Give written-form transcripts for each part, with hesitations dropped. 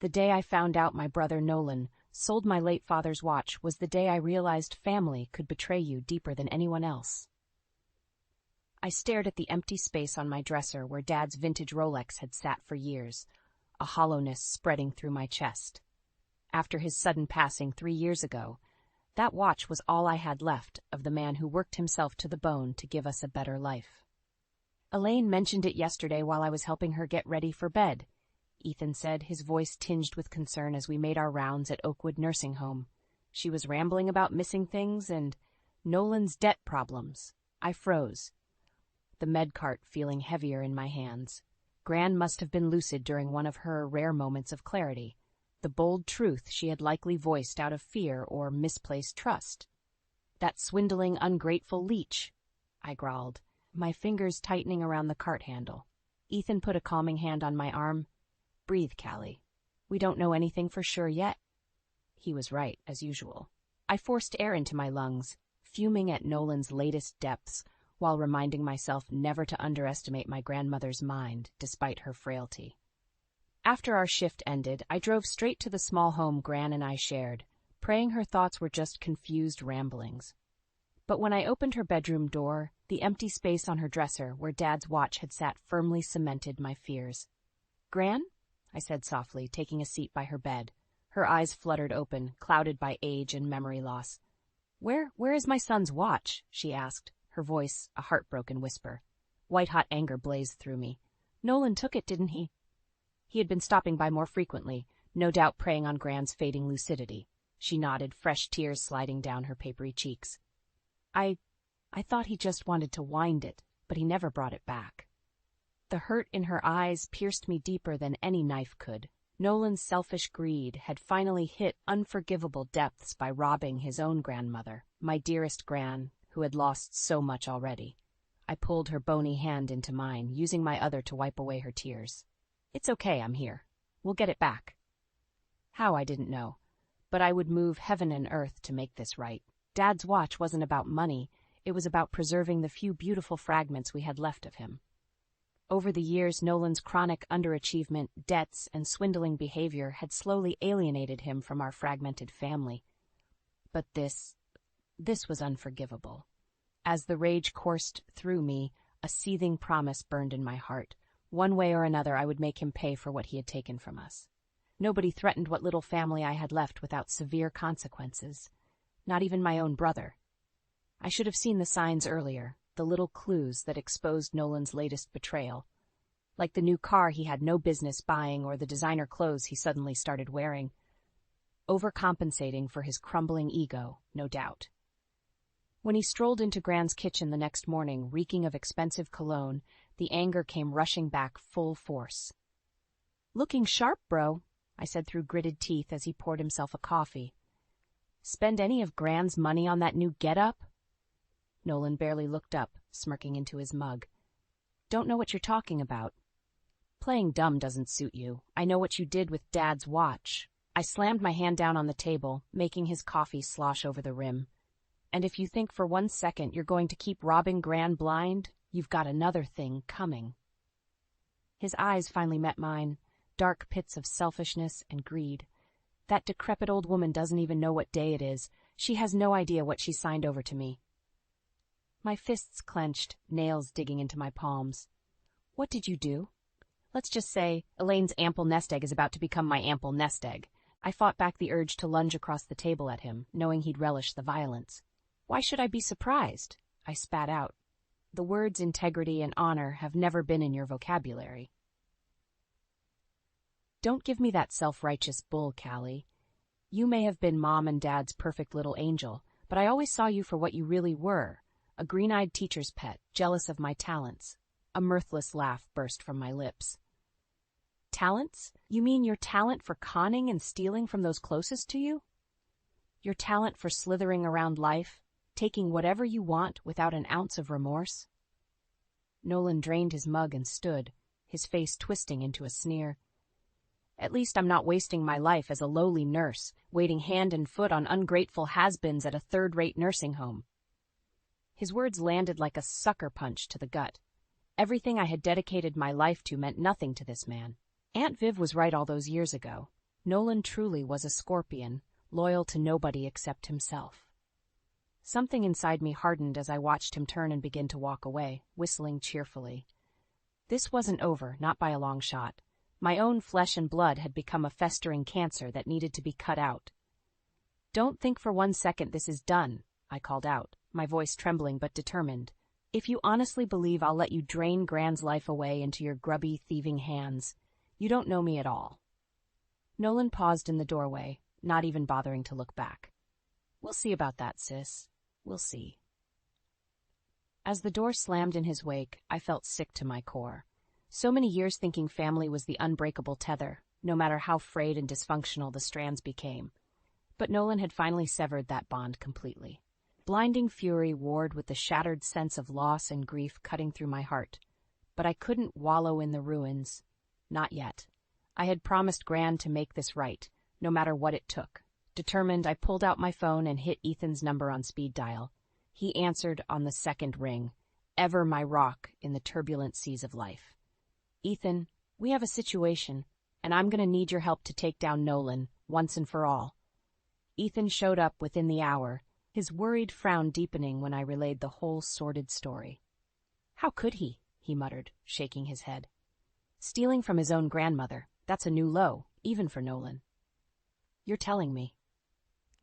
The day I found out my brother Nolan sold my late father's watch was the day I realized family could betray you deeper than anyone else. I stared at the empty space on my dresser where Dad's vintage Rolex had sat for years, a hollowness spreading through my chest. After his sudden passing 3 years ago, that watch was all I had left of the man who worked himself to the bone to give us a better life. Elaine mentioned it yesterday while I was helping her get ready for bed, Ethan said, his voice tinged with concern as we made our rounds at Oakwood Nursing Home. She was rambling about missing things and Nolan's debt problems. I froze, the med cart feeling heavier in my hands. Gran must have been lucid during one of her rare moments of clarity, the bold truth she had likely voiced out of fear or misplaced trust. That swindling, ungrateful leech, I growled, my fingers tightening around the cart handle. Ethan put a calming hand on my arm. Breathe, Callie. We don't know anything for sure yet. He was right, as usual. I forced air into my lungs, fuming at Nolan's latest depths, while reminding myself never to underestimate my grandmother's mind, despite her frailty. After our shift ended, I drove straight to the small home Gran and I shared, praying her thoughts were just confused ramblings. But when I opened her bedroom door, the empty space on her dresser where Dad's watch had sat firmly cemented my fears. Gran? I said softly, taking a seat by her bed. Her eyes fluttered open, clouded by age and memory loss. Where is my son's watch? She asked, her voice a heartbroken whisper. White-hot anger blazed through me. Nolan took it, didn't he? He had been stopping by more frequently, no doubt preying on Gran's fading lucidity. She nodded, fresh tears sliding down her papery cheeks. I thought he just wanted to wind it, but he never brought it back. The hurt in her eyes pierced me deeper than any knife could. Nolan's selfish greed had finally hit unforgivable depths by robbing his own grandmother, my dearest Gran, who had lost so much already. I pulled her bony hand into mine, using my other to wipe away her tears. It's okay, I'm here. We'll get it back. How, I didn't know, but I would move heaven and earth to make this right. Dad's watch wasn't about money, it was about preserving the few beautiful fragments we had left of him. Over the years, Nolan's chronic underachievement, debts, and swindling behavior had slowly alienated him from our fragmented family. But this was unforgivable. As the rage coursed through me, a seething promise burned in my heart. One way or another, I would make him pay for what he had taken from us. Nobody threatened what little family I had left without severe consequences. Not even my own brother. I should have seen the signs earlier, the little clues that exposed Nolan's latest betrayal. Like the new car he had no business buying or the designer clothes he suddenly started wearing. Overcompensating for his crumbling ego, no doubt. When he strolled into Gran's kitchen the next morning, reeking of expensive cologne, the anger came rushing back full force. Looking sharp, bro, I said through gritted teeth as he poured himself a coffee. Spend any of Gran's money on that new get-up? Nolan barely looked up, smirking into his mug. Don't know what you're talking about. Playing dumb doesn't suit you. I know what you did with Dad's watch. I slammed my hand down on the table, making his coffee slosh over the rim. And if you think for 1 second you're going to keep robbing Gran blind, you've got another thing coming. His eyes finally met mine, dark pits of selfishness and greed. That decrepit old woman doesn't even know what day it is. She has no idea what she signed over to me. My fists clenched, nails digging into my palms. What did you do? Let's just say Elaine's ample nest egg is about to become my ample nest egg. I fought back the urge to lunge across the table at him, knowing he'd relish the violence. Why should I be surprised? I spat out. The words integrity and honor have never been in your vocabulary. Don't give me that self-righteous bull, Callie. You may have been Mom and Dad's perfect little angel, but I always saw you for what you really were. A green-eyed teacher's pet, jealous of my talents. A mirthless laugh burst from my lips. Talents? You mean your talent for conning and stealing from those closest to you? Your talent for slithering around life, taking whatever you want without an ounce of remorse? Nolan drained his mug and stood, his face twisting into a sneer. At least I'm not wasting my life as a lowly nurse, waiting hand and foot on ungrateful has-beens at a third-rate nursing home. His words landed like a sucker punch to the gut. Everything I had dedicated my life to meant nothing to this man. Aunt Viv was right all those years ago. Nolan truly was a scorpion, loyal to nobody except himself. Something inside me hardened as I watched him turn and begin to walk away, whistling cheerfully. This wasn't over, not by a long shot. My own flesh and blood had become a festering cancer that needed to be cut out. "Don't think for 1 second this is done," I called out, my voice trembling but determined. "If you honestly believe I'll let you drain Gran's life away into your grubby, thieving hands, you don't know me at all." Nolan paused in the doorway, not even bothering to look back. "We'll see about that, sis. We'll see." As the door slammed in his wake, I felt sick to my core. So many years thinking family was the unbreakable tether, no matter how frayed and dysfunctional the strands became. But Nolan had finally severed that bond completely. Blinding fury warred with the shattered sense of loss and grief cutting through my heart. But I couldn't wallow in the ruins. Not yet. I had promised Gran to make this right, no matter what it took. Determined, I pulled out my phone and hit Ethan's number on speed dial. He answered on the second ring, ever my rock in the turbulent seas of life. "Ethan, we have a situation, and I'm going to need your help to take down Nolan, once and for all." Ethan showed up within the hour, his worried frown deepening when I relayed the whole sordid story. "How could he?" he muttered, shaking his head. "Stealing from his own grandmother, that's a new low, even for Nolan." "You're telling me."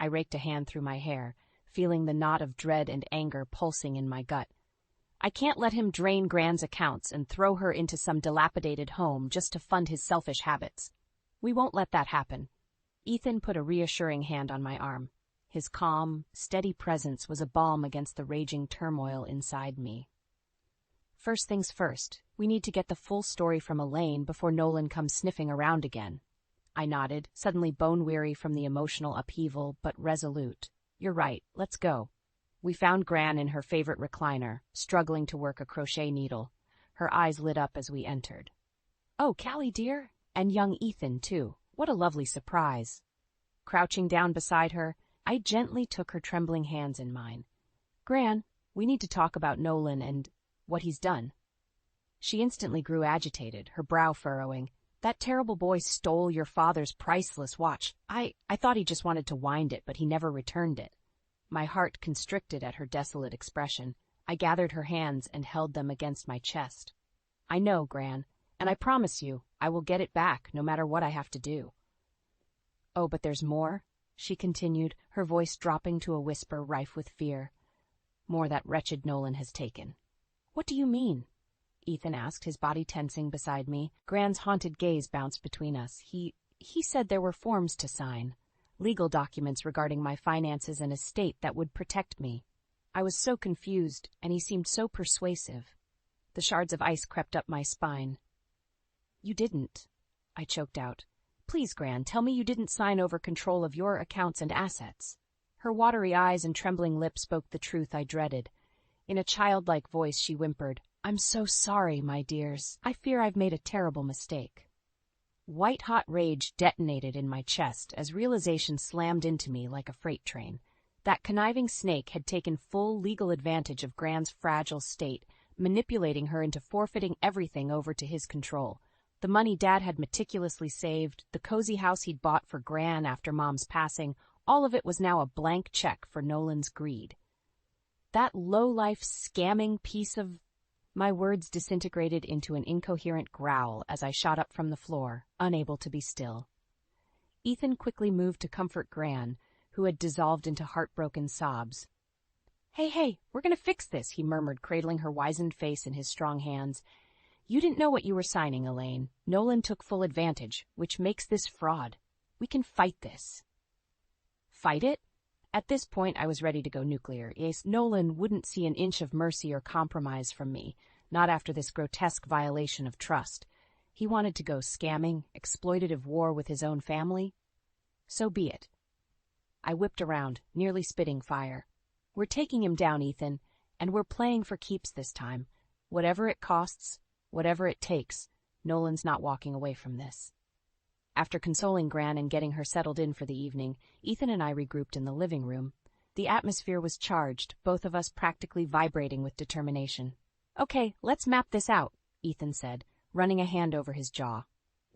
I raked a hand through my hair, feeling the knot of dread and anger pulsing in my gut. "I can't let him drain Gran's accounts and throw her into some dilapidated home just to fund his selfish habits. We won't let that happen." Ethan put a reassuring hand on my arm. His calm, steady presence was a balm against the raging turmoil inside me. "First things first, we need to get the full story from Elaine before Nolan comes sniffing around again." I nodded, suddenly bone-weary from the emotional upheaval, but resolute. "You're right, let's go." We found Gran in her favorite recliner, struggling to work a crochet needle. Her eyes lit up as we entered. "Oh, Callie, dear? And young Ethan, too. What a lovely surprise." Crouching down beside her, I gently took her trembling hands in mine. "Gran, we need to talk about Nolan and what he's done." She instantly grew agitated, her brow furrowing. "That terrible boy stole your father's priceless watch. I thought he just wanted to wind it, but he never returned it." My heart constricted at her desolate expression. I gathered her hands and held them against my chest. "I know, Gran, and I promise you, I will get it back, no matter what I have to do." "Oh, but there's more," she continued, her voice dropping to a whisper rife with fear. "More that wretched Nolan has taken." "What do you mean?" Ethan asked, his body tensing beside me. Gran's haunted gaze bounced between us. He said there were forms to sign. Legal documents regarding my finances and estate that would protect me. I was so confused, and he seemed so persuasive. The shards of ice crept up my spine. "You didn't," I choked out. "Please, Gran, tell me you didn't sign over control of your accounts and assets." Her watery eyes and trembling lips spoke the truth I dreaded. In a childlike voice she whimpered, "I'm so sorry, my dears. I fear I've made a terrible mistake." White-hot rage detonated in my chest as realization slammed into me like a freight train. That conniving snake had taken full legal advantage of Gran's fragile state, manipulating her into forfeiting everything over to his control. The money Dad had meticulously saved, the cozy house he'd bought for Gran after Mom's passing, all of it was now a blank check for Nolan's greed. That low-life, scamming piece of... My words disintegrated into an incoherent growl as I shot up from the floor, unable to be still. Ethan quickly moved to comfort Gran, who had dissolved into heartbroken sobs. Hey, we're going to fix this," he murmured, cradling her wizened face in his strong hands. "You didn't know what you were signing, Elaine. Nolan took full advantage, which makes this fraud. We can fight this." Fight it? At this point, I was ready to go nuclear. Yes, Nolan wouldn't see an inch of mercy or compromise from me, not after this grotesque violation of trust. He wanted to go scamming, exploitative war with his own family. So be it. I whipped around, nearly spitting fire. "We're taking him down, Ethan, and we're playing for keeps this time. Whatever it costs, whatever it takes, Nolan's not walking away from this." After consoling Gran and getting her settled in for the evening, Ethan and I regrouped in the living room. The atmosphere was charged, both of us practically vibrating with determination. "Okay, let's map this out," Ethan said, running a hand over his jaw.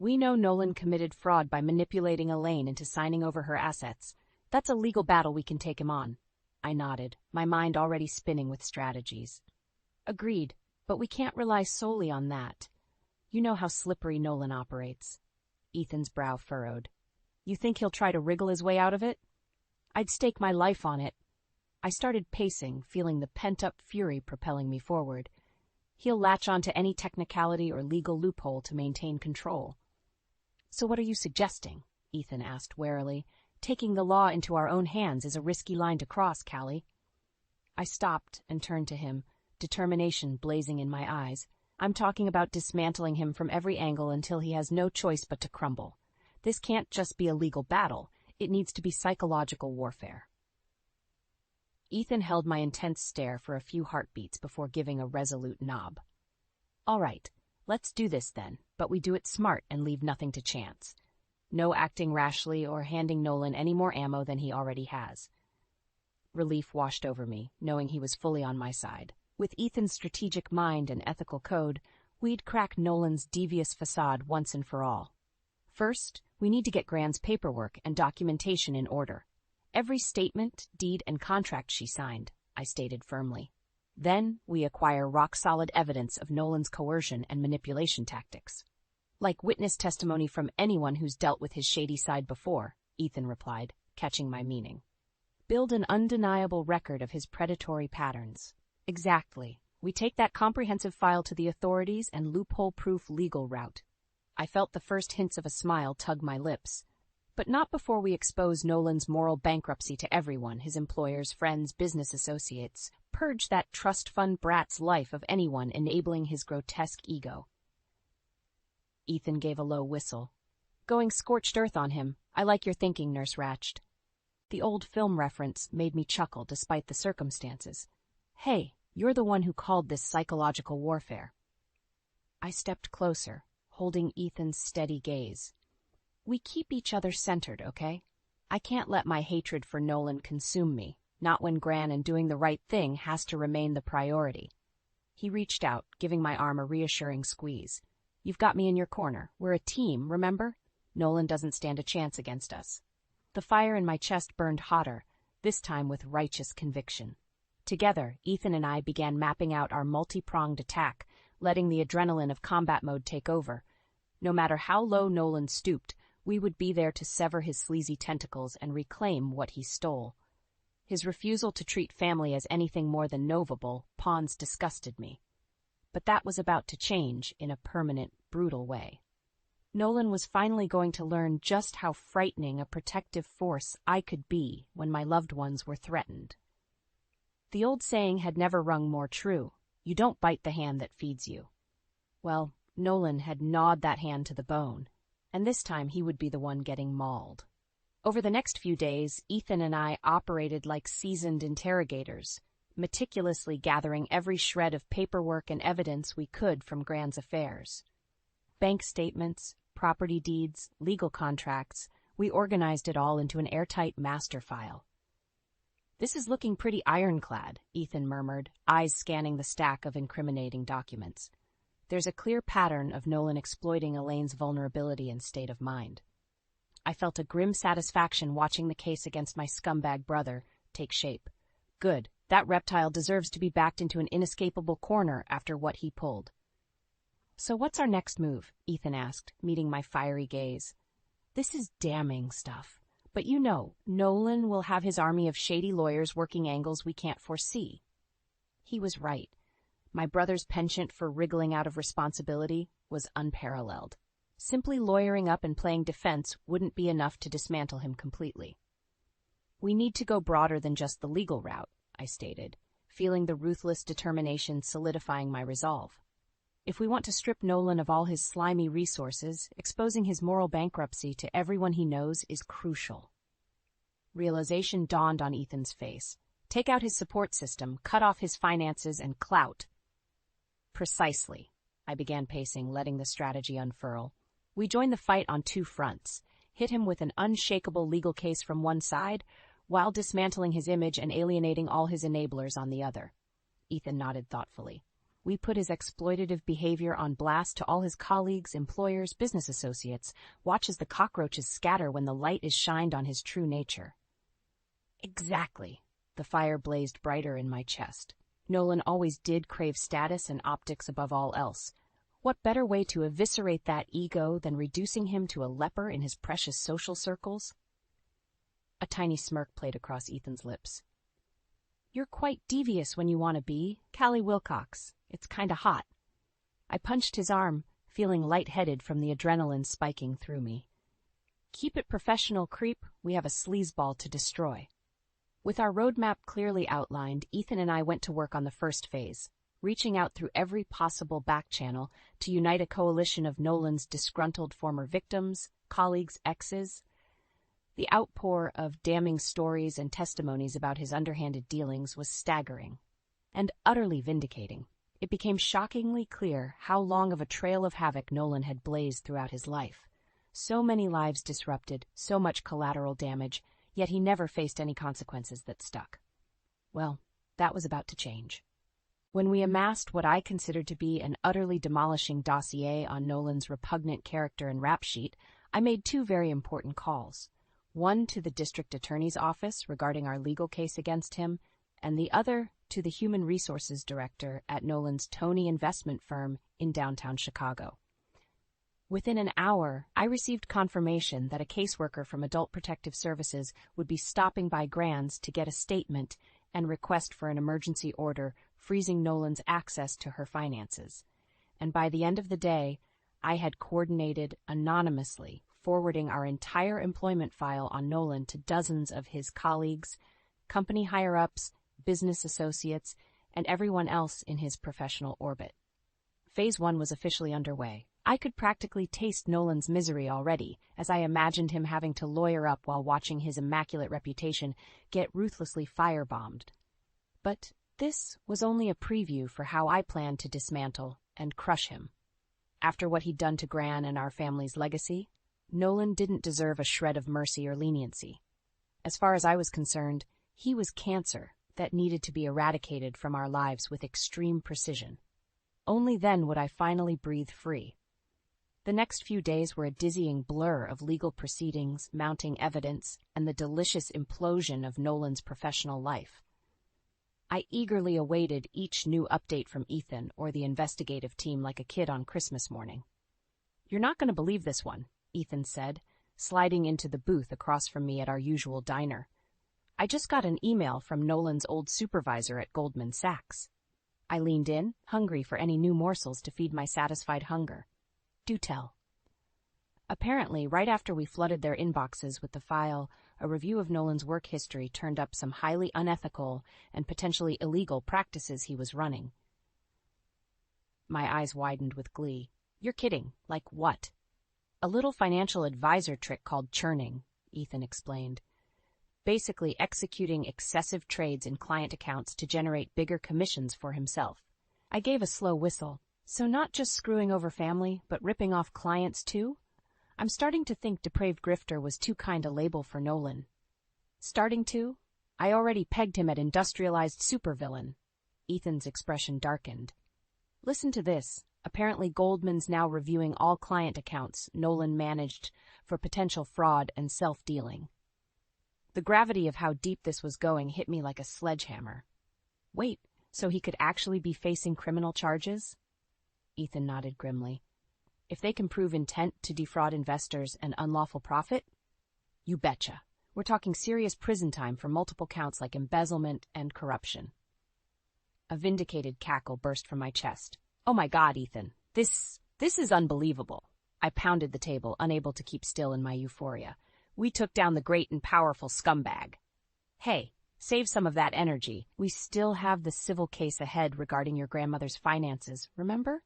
We know Nolan committed fraud by manipulating Elaine into signing over her assets. That's a legal battle we can take him on. I nodded, my mind already spinning with strategies. Agreed, but we can't rely solely on that. You know how slippery Nolan operates. Ethan's brow furrowed. You think he'll try to wriggle his way out of it? I'd stake my life on it. I started pacing, feeling the pent-up fury propelling me forward. He'll latch onto any technicality or legal loophole to maintain control. So what are you suggesting? Ethan asked warily. Taking the law into our own hands is a risky line to cross, Callie. I stopped and turned to him, determination blazing in my eyes. I'm talking about dismantling him from every angle until he has no choice but to crumble. This can't just be a legal battle. It needs to be psychological warfare. Ethan held my intense stare for a few heartbeats before giving a resolute nod. All right, let's do this then, but we do it smart and leave nothing to chance. No acting rashly or handing Nolan any more ammo than he already has. Relief washed over me, knowing he was fully on my side. With Ethan's strategic mind and ethical code, we'd crack Nolan's devious facade once and for all. First, we need to get Gran's paperwork and documentation in order. Every statement, deed, and contract she signed, I stated firmly. Then, we acquire rock-solid evidence of Nolan's coercion and manipulation tactics. Like witness testimony from anyone who's dealt with his shady side before, Ethan replied, catching my meaning. Build an undeniable record of his predatory patterns. Exactly. We take that comprehensive file to the authorities and loophole-proof legal route. I felt the first hints of a smile tug my lips. But not before we expose Nolan's moral bankruptcy to everyone, his employers, friends, business associates. Purge that trust fund brat's life of anyone enabling his grotesque ego. Ethan gave a low whistle. Going scorched earth on him. I like your thinking, Nurse Ratched. The old film reference made me chuckle despite the circumstances. Hey, you're the one who called this psychological warfare. I stepped closer, holding Ethan's steady gaze. We keep each other centered, okay? I can't let my hatred for Nolan consume me, not when Gran and doing the right thing has to remain the priority. He reached out, giving my arm a reassuring squeeze. You've got me in your corner. We're a team, remember? Nolan doesn't stand a chance against us. The fire in my chest burned hotter, this time with righteous conviction. Together, Ethan and I began mapping out our multi-pronged attack, letting the adrenaline of combat mode take over. No matter how low Nolan stooped, we would be there to sever his sleazy tentacles and reclaim what he stole. His refusal to treat family as anything more than knowable pawns disgusted me. But that was about to change in a permanent, brutal way. Nolan was finally going to learn just how frightening a protective force I could be when my loved ones were threatened. The old saying had never rung more true. You don't bite the hand that feeds you. Well, Nolan had gnawed that hand to the bone, and this time he would be the one getting mauled. Over the next few days, Ethan and I operated like seasoned interrogators, meticulously gathering every shred of paperwork and evidence we could from Gran's affairs. Bank statements, property deeds, legal contracts, we organized it all into an airtight master file. This is looking pretty ironclad, Ethan murmured, eyes scanning the stack of incriminating documents. There's a clear pattern of Nolan exploiting Elaine's vulnerability and state of mind. I felt a grim satisfaction watching the case against my scumbag brother take shape. Good, that reptile deserves to be backed into an inescapable corner after what he pulled. So what's our next move? Ethan asked, meeting my fiery gaze. This is damning stuff. But you know, Nolan will have his army of shady lawyers working angles we can't foresee. He was right. My brother's penchant for wriggling out of responsibility was unparalleled. Simply lawyering up and playing defense wouldn't be enough to dismantle him completely. We need to go broader than just the legal route, I stated, feeling the ruthless determination solidifying my resolve. If we want to strip Nolan of all his slimy resources, exposing his moral bankruptcy to everyone he knows is crucial. Realization dawned on Ethan's face. Take out his support system, cut off his finances, and clout. Precisely. I began pacing, letting the strategy unfurl. We joined the fight on two fronts. Hit him with an unshakable legal case from one side, while dismantling his image and alienating all his enablers on the other. Ethan nodded thoughtfully. We put his exploitative behavior on blast to all his colleagues, employers, business associates. Watch as the cockroaches scatter when the light is shined on his true nature. Exactly. The fire blazed brighter in my chest. Nolan always did crave status and optics above all else. What better way to eviscerate that ego than reducing him to a leper in his precious social circles? A tiny smirk played across Ethan's lips. You're quite devious when you want to be, Callie Wilcox. It's kinda hot. I punched his arm, feeling lightheaded from the adrenaline spiking through me. Keep it professional, creep. We have a sleazeball to destroy. With our roadmap clearly outlined, Ethan and I went to work on the first phase, reaching out through every possible back channel to unite a coalition of Nolan's disgruntled former victims, colleagues, exes. The outpour of damning stories and testimonies about his underhanded dealings was staggering and utterly vindicating. It became shockingly clear how long of a trail of havoc Nolan had blazed throughout his life. So many lives disrupted, so much collateral damage, yet he never faced any consequences that stuck. Well, that was about to change. When we amassed what I considered to be an utterly demolishing dossier on Nolan's repugnant character and rap sheet, I made two very important calls. One to the district attorney's office regarding our legal case against him, and the other to the human resources director at Nolan's Tony investment firm in downtown Chicago. Within an hour, I received confirmation that a caseworker from Adult Protective Services would be stopping by Grand's to get a statement and request for an emergency order freezing Nolan's access to her finances. And by the end of the day, I had coordinated anonymously forwarding our entire employment file on Nolan to dozens of his colleagues, company higher-ups, business associates, and everyone else in his professional orbit. Phase 1 was officially underway. I could practically taste Nolan's misery already, as I imagined him having to lawyer up while watching his immaculate reputation get ruthlessly firebombed. But this was only a preview for how I planned to dismantle and crush him. After what he'd done to Gran and our family's legacy, Nolan didn't deserve a shred of mercy or leniency. As far as I was concerned, he was cancer that needed to be eradicated from our lives with extreme precision. Only then would I finally breathe free. The next few days were a dizzying blur of legal proceedings, mounting evidence, and the delicious implosion of Nolan's professional life. I eagerly awaited each new update from Ethan or the investigative team like a kid on Christmas morning. "You're not going to believe this one," Ethan said, sliding into the booth across from me at our usual diner. "I just got an email from Nolan's old supervisor at Goldman Sachs." I leaned in, hungry for any new morsels to feed my satisfied hunger. "Do tell." Apparently, right after we flooded their inboxes with the file, a review of Nolan's work history turned up some highly unethical and potentially illegal practices he was running. My eyes widened with glee. "You're kidding. Like what?" "A little financial advisor trick called churning," Ethan explained. "Basically executing excessive trades in client accounts to generate bigger commissions for himself." I gave a slow whistle. So not just screwing over family, but ripping off clients too? I'm starting to think depraved grifter was too kind a label for Nolan. Starting to? I already pegged him at industrialized supervillain. Ethan's expression darkened. "Listen to this. Apparently Goldman's now reviewing all client accounts Nolan managed for potential fraud and self-dealing." The gravity of how deep this was going hit me like a sledgehammer. "Wait, so he could actually be facing criminal charges?" Ethan nodded grimly. "If they can prove intent to defraud investors and unlawful profit? You betcha. We're talking serious prison time for multiple counts like embezzlement and corruption." A vindicated cackle burst from my chest. "Oh my God, Ethan. This is unbelievable." I pounded the table, unable to keep still in my euphoria. "We took down the great and powerful scumbag." "Hey, save some of that energy. We still have the civil case ahead regarding your grandmother's finances, remember?"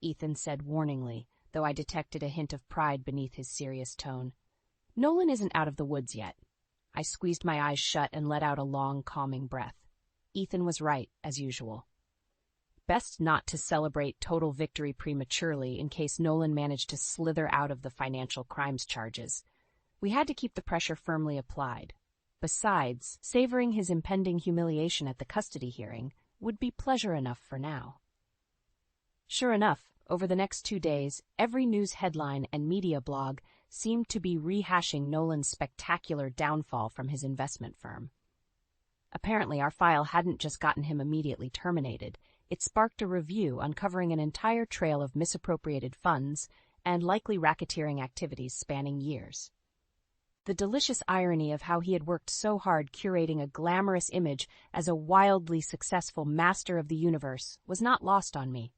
Ethan said warningly, though I detected a hint of pride beneath his serious tone. "Nolan isn't out of the woods yet." I squeezed my eyes shut and let out a long, calming breath. Ethan was right, as usual. Best not to celebrate total victory prematurely in case Nolan managed to slither out of the financial crimes charges. We had to keep the pressure firmly applied. Besides, savoring his impending humiliation at the custody hearing would be pleasure enough for now. Sure enough, over the next 2 days, every news headline and media blog seemed to be rehashing Nolan's spectacular downfall from his investment firm. Apparently, our file hadn't just gotten him immediately terminated. It sparked a review uncovering an entire trail of misappropriated funds and likely racketeering activities spanning years. The delicious irony of how he had worked so hard curating a glamorous image as a wildly successful master of the universe was not lost on me.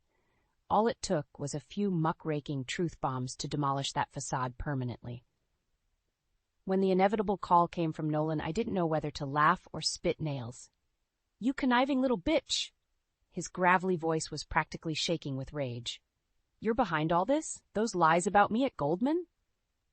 All it took was a few muckraking truth bombs to demolish that facade permanently. When the inevitable call came from Nolan, I didn't know whether to laugh or spit nails. "You conniving little bitch!" His gravelly voice was practically shaking with rage. "You're behind all this? Those lies about me at Goldman?"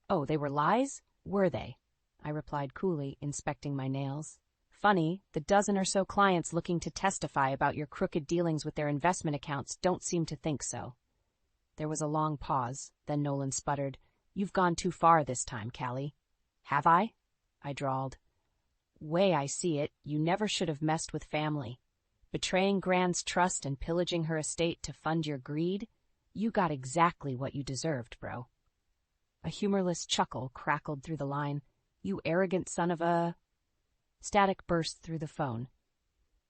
"Oh, they were lies? Were they?" I replied coolly, inspecting my nails. "Funny, the dozen or so clients looking to testify about your crooked dealings with their investment accounts don't seem to think so." There was a long pause, then Nolan sputtered, "You've gone too far this time, Callie." "Have I?" I drawled. "Way I see it, you never should have messed with family. Betraying Gran's trust and pillaging her estate to fund your greed? You got exactly what you deserved, bro." A humorless chuckle crackled through the line. "You arrogant son of a—" Static burst through the phone.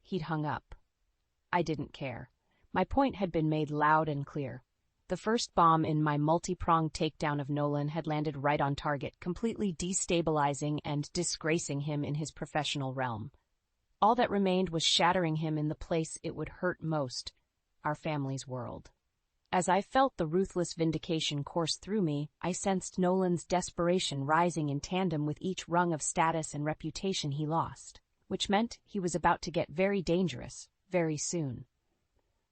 He'd hung up. I didn't care. My point had been made loud and clear. The first bomb in my multi-pronged takedown of Nolan had landed right on target, completely destabilizing and disgracing him in his professional realm. All that remained was shattering him in the place it would hurt most, our family's world. As I felt the ruthless vindication course through me, I sensed Nolan's desperation rising in tandem with each rung of status and reputation he lost, which meant he was about to get very dangerous, very soon.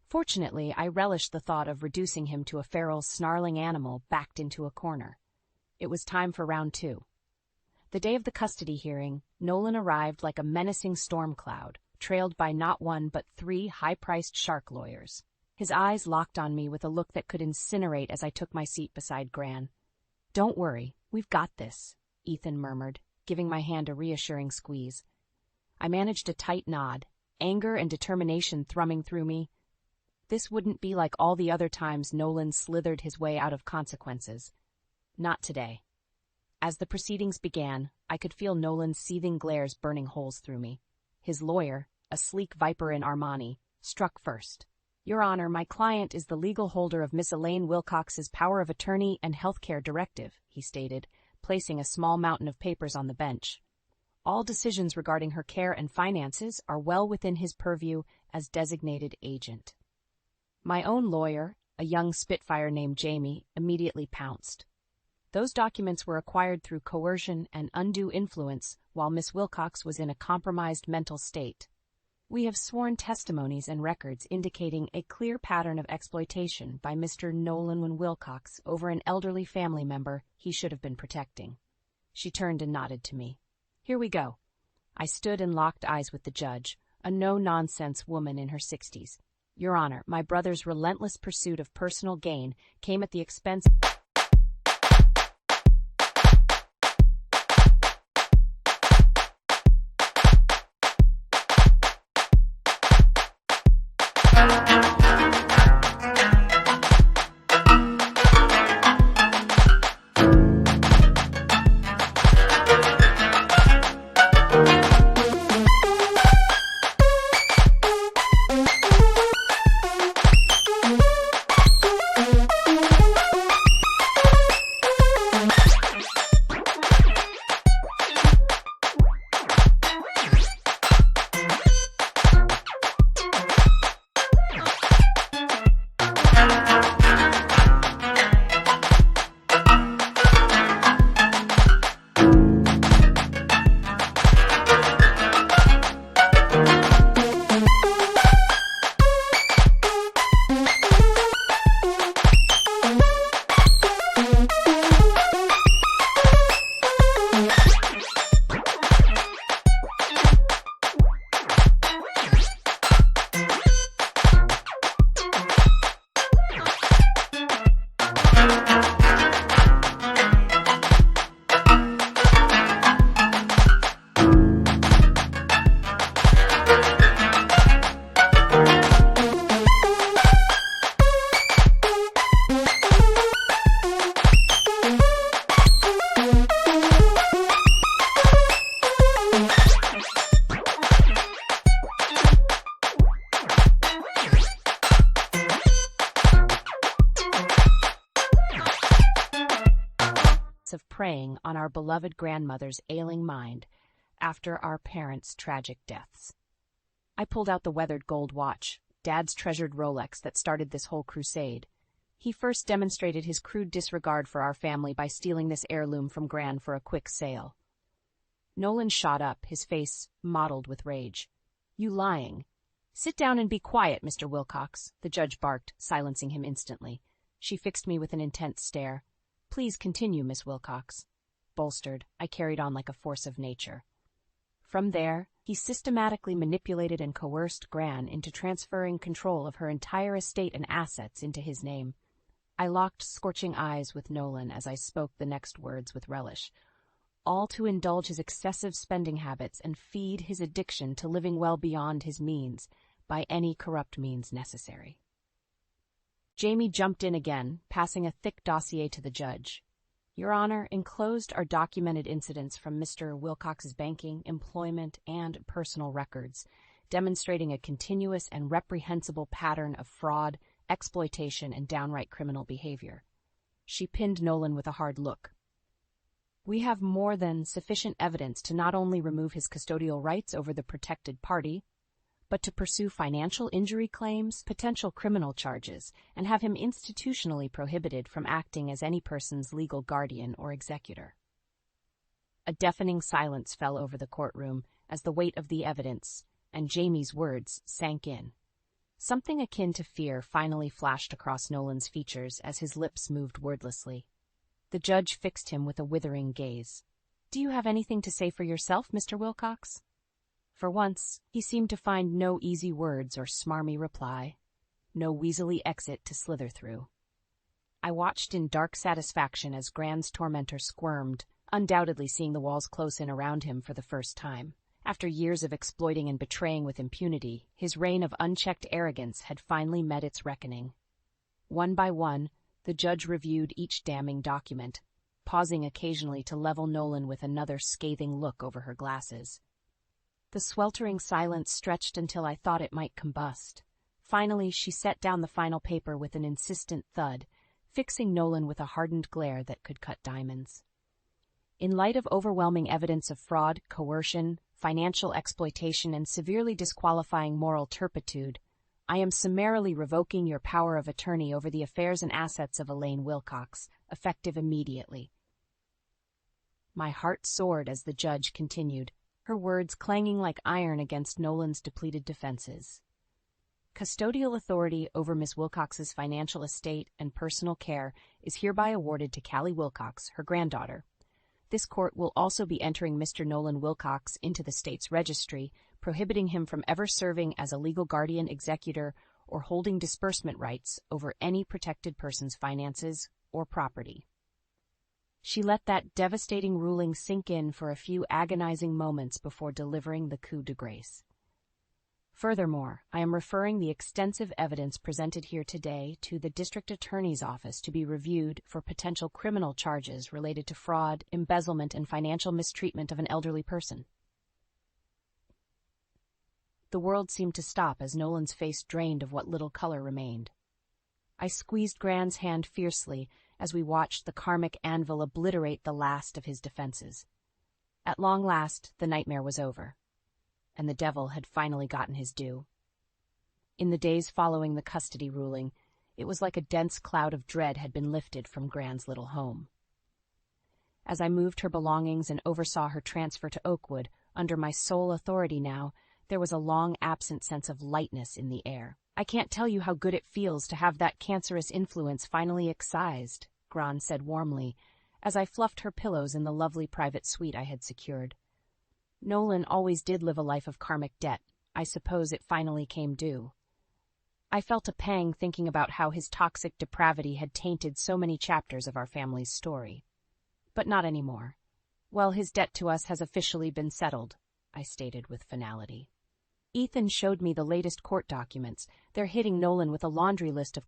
Fortunately, I relished the thought of reducing him to a feral, snarling animal backed into a corner. It was time for round 2. The day of the custody hearing, Nolan arrived like a menacing storm cloud, trailed by not one but 3 high-priced shark lawyers. His eyes locked on me with a look that could incinerate as I took my seat beside Gran. "Don't worry, we've got this," Ethan murmured, giving my hand a reassuring squeeze. I managed a tight nod, anger and determination thrumming through me. This wouldn't be like all the other times Nolan slithered his way out of consequences. Not today. As the proceedings began, I could feel Nolan's seething glares burning holes through me. His lawyer, a sleek viper in Armani, struck first. "Your Honor, my client is the legal holder of Miss Elaine Wilcox's power of attorney and healthcare directive," he stated, placing a small mountain of papers on the bench. "All decisions regarding her care and finances are well within his purview as designated agent." My own lawyer, a young spitfire named Jamie, immediately pounced. "Those documents were acquired through coercion and undue influence while Miss Wilcox was in a compromised mental state. We have sworn testimonies and records indicating a clear pattern of exploitation by Mr. Nolan Wilcox over an elderly family member he should have been protecting." She turned and nodded to me. "Here we go." I stood and locked eyes with the judge, a no-nonsense woman in her 60s. "Your Honor, my brother's relentless pursuit of personal gain came at the expense..." preying on our beloved grandmother's ailing mind after our parents' tragic deaths. I pulled out the weathered gold watch, Dad's treasured Rolex that started this whole crusade. He first demonstrated his crude disregard for our family by stealing this heirloom from Gran for a quick sale. Nolan shot up, his face mottled with rage. "You lying." "Sit down and be quiet, Mr. Wilcox," the judge barked, silencing him instantly. She fixed me with an intense stare. "Please continue, Miss Wilcox." Bolstered, I carried on like a force of nature. From there, he systematically manipulated and coerced Gran into transferring control of her entire estate and assets into his name. I locked scorching eyes with Nolan as I spoke the next words with relish, all to indulge his excessive spending habits and feed his addiction to living well beyond his means, by any corrupt means necessary. Jamie jumped in again, passing a thick dossier to the judge. "Your Honor, enclosed are documented incidents from Mr. Wilcox's banking, employment, and personal records, demonstrating a continuous and reprehensible pattern of fraud, exploitation, and downright criminal behavior." She pinned Nolan with a hard look. "We have more than sufficient evidence to not only remove his custodial rights over the protected party, but to pursue financial injury claims, potential criminal charges, and have him institutionally prohibited from acting as any person's legal guardian or executor." A deafening silence fell over the courtroom as the weight of the evidence and Jamie's words sank in. Something akin to fear finally flashed across Nolan's features as his lips moved wordlessly. The judge fixed him with a withering gaze. "Do you have anything to say for yourself, Mr. Wilcox?" For once, he seemed to find no easy words or smarmy reply, no weaselly exit to slither through. I watched in dark satisfaction as Gran's tormentor squirmed, undoubtedly seeing the walls close in around him for the first time. After years of exploiting and betraying with impunity, his reign of unchecked arrogance had finally met its reckoning. One by one, the judge reviewed each damning document, pausing occasionally to level Nolan with another scathing look over her glasses. The sweltering silence stretched until I thought it might combust. Finally, she set down the final paper with an insistent thud, fixing Nolan with a hardened glare that could cut diamonds. "In light of overwhelming evidence of fraud, coercion, financial exploitation, and severely disqualifying moral turpitude, I am summarily revoking your power of attorney over the affairs and assets of Elaine Wilcox, effective immediately." My heart soared as the judge continued, her words clanging like iron against Nolan's depleted defenses. "Custodial authority over Miss Wilcox's financial estate and personal care is hereby awarded to Callie Wilcox, her granddaughter. This court will also be entering Mr. Nolan Wilcox into the state's registry, prohibiting him from ever serving as a legal guardian, executor, or holding disbursement rights over any protected person's finances or property." She let that devastating ruling sink in for a few agonizing moments before delivering the coup de grace. "Furthermore, I am referring the extensive evidence presented here today to the District Attorney's Office to be reviewed for potential criminal charges related to fraud, embezzlement, and financial mistreatment of an elderly person." The world seemed to stop as Nolan's face drained of what little color remained. I squeezed Gran's hand fiercely as we watched the karmic anvil obliterate the last of his defenses. At long last, the nightmare was over, and the devil had finally gotten his due. In the days following the custody ruling, it was like a dense cloud of dread had been lifted from Gran's little home. As I moved her belongings and oversaw her transfer to Oakwood, under my sole authority now, there was a long-absent sense of lightness in the air. "I can't tell you how good it feels to have that cancerous influence finally excised," Gran said warmly, as I fluffed her pillows in the lovely private suite I had secured. "Nolan always did live a life of karmic debt. I suppose it finally came due." I felt a pang thinking about how his toxic depravity had tainted so many chapters of our family's story. But not anymore. "Well, his debt to us has officially been settled," I stated with finality. "Ethan showed me the latest court documents. They're hitting Nolan with a laundry list of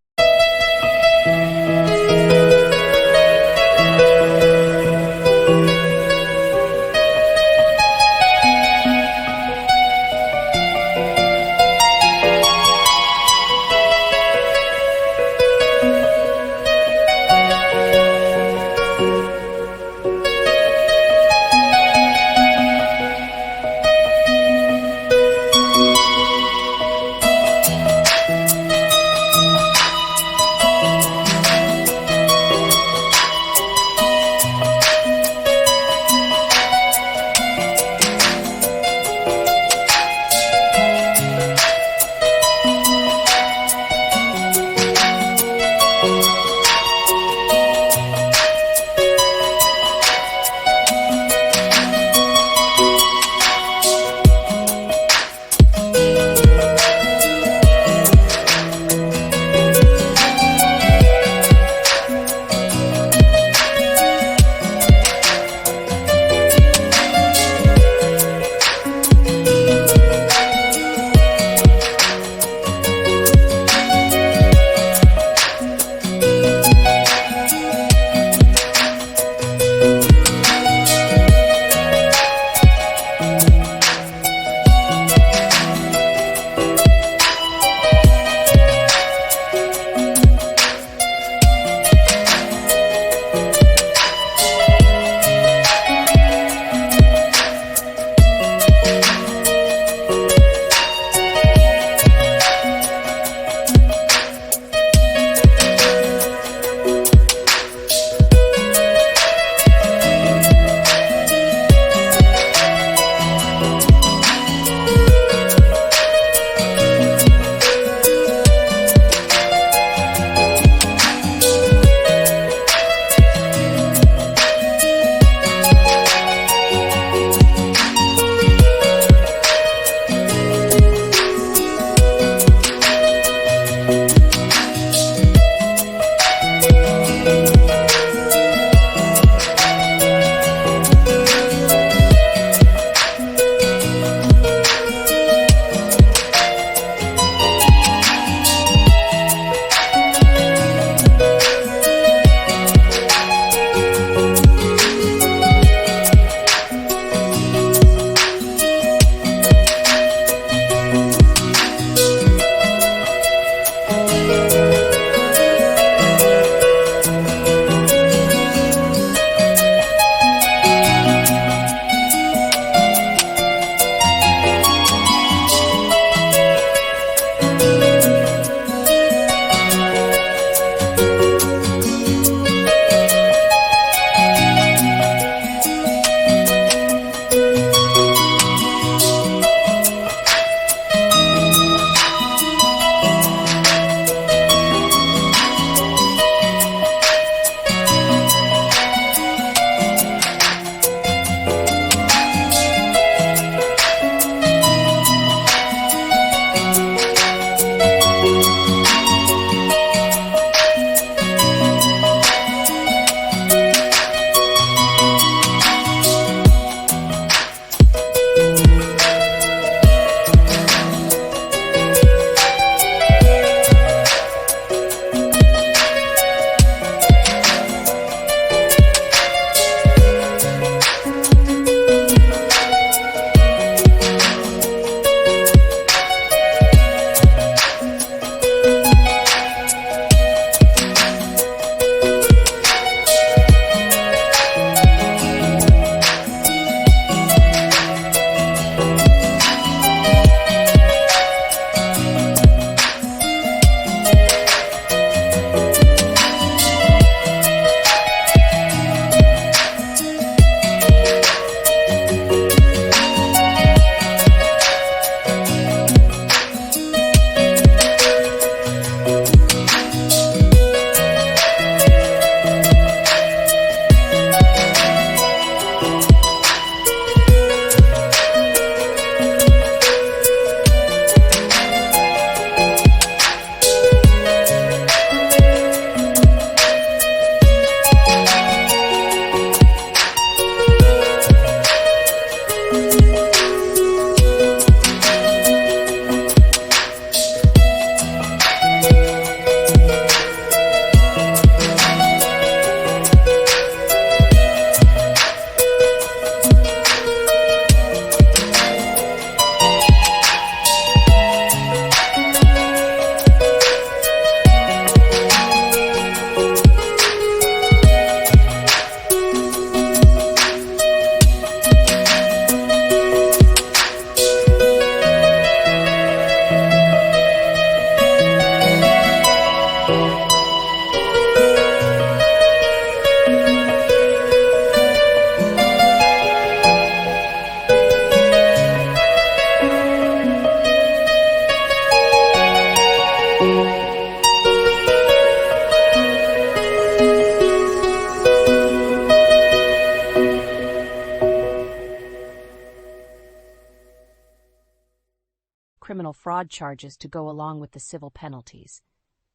criminal fraud charges to go along with the civil penalties.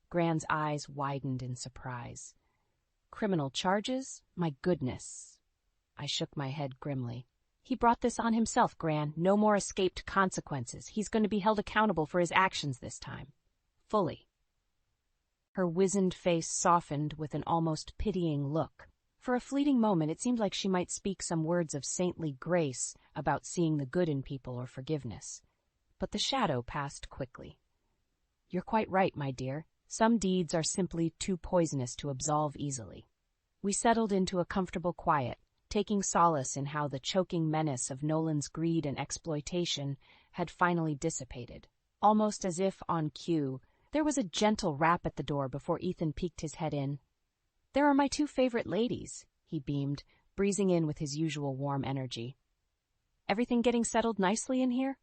Gran's eyes widened in surprise. Criminal charges? My goodness. I shook my head grimly. He brought this on himself, Gran. No more escaped consequences. He's going to be held accountable for his actions this time. Fully. Her wizened face softened with an almost pitying look. For a fleeting moment, it seemed like she might speak some words of saintly grace about seeing the good in people or forgiveness. But the shadow passed quickly. You're quite right, my dear. Some deeds are simply too poisonous to absolve easily. We settled into a comfortable quiet, taking solace in how the choking menace of Nolan's greed and exploitation had finally dissipated. Almost as if, on cue, there was a gentle rap at the door before Ethan peeked his head in. There are my two favorite ladies, he beamed, breezing in with his usual warm energy. Everything getting settled nicely in here?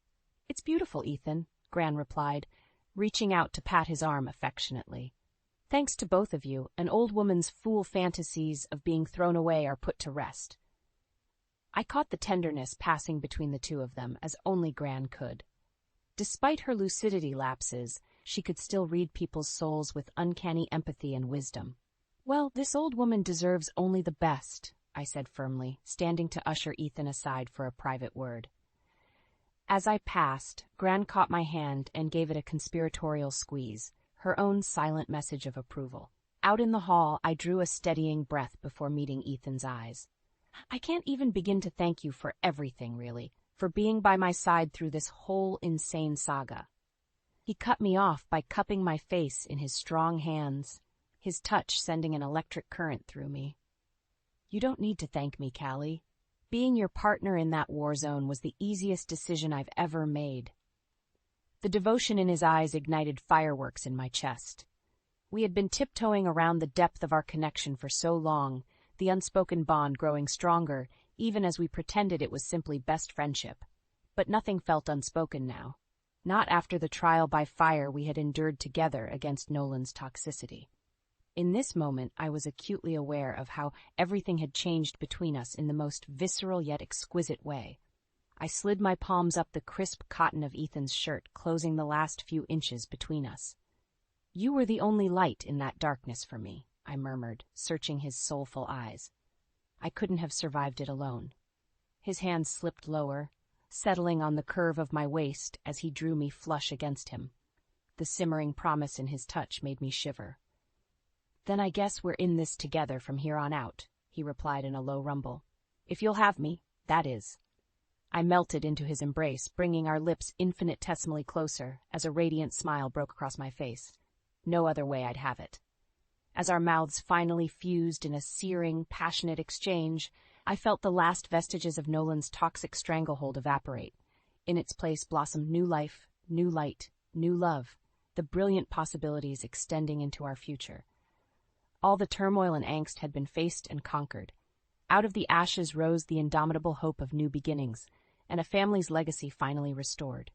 It's beautiful, Ethan, Gran replied, reaching out to pat his arm affectionately. Thanks to both of you, an old woman's fool fantasies of being thrown away are put to rest. I caught the tenderness passing between the two of them, as only Gran could. Despite her lucidity lapses, she could still read people's souls with uncanny empathy and wisdom. Well, this old woman deserves only the best, I said firmly, standing to usher Ethan aside for a private word. As I passed, Gran caught my hand and gave it a conspiratorial squeeze, her own silent message of approval. Out in the hall, I drew a steadying breath before meeting Ethan's eyes. I can't even begin to thank you for everything, really, for being by my side through this whole insane saga. He cut me off by cupping my face in his strong hands, his touch sending an electric current through me. You don't need to thank me, Callie. Being your partner in that war zone was the easiest decision I've ever made. The devotion in his eyes ignited fireworks in my chest. We had been tiptoeing around the depth of our connection for so long, the unspoken bond growing stronger, even as we pretended it was simply best friendship. But nothing felt unspoken now. Not after the trial by fire we had endured together against Nolan's toxicity. In this moment, I was acutely aware of how everything had changed between us in the most visceral yet exquisite way. I slid my palms up the crisp cotton of Ethan's shirt, closing the last few inches between us. You were the only light in that darkness for me, I murmured, searching his soulful eyes. I couldn't have survived it alone. His hands slipped lower, settling on the curve of my waist as he drew me flush against him. The simmering promise in his touch made me shiver. Then I guess we're in this together from here on out, he replied in a low rumble. If you'll have me, that is. I melted into his embrace, bringing our lips infinitesimally closer as a radiant smile broke across my face. No other way I'd have it. As our mouths finally fused in a searing, passionate exchange, I felt the last vestiges of Nolan's toxic stranglehold evaporate. In its place blossomed new life, new light, new love, the brilliant possibilities extending into our future. All the turmoil and angst had been faced and conquered. Out of the ashes rose the indomitable hope of new beginnings, and a family's legacy finally restored.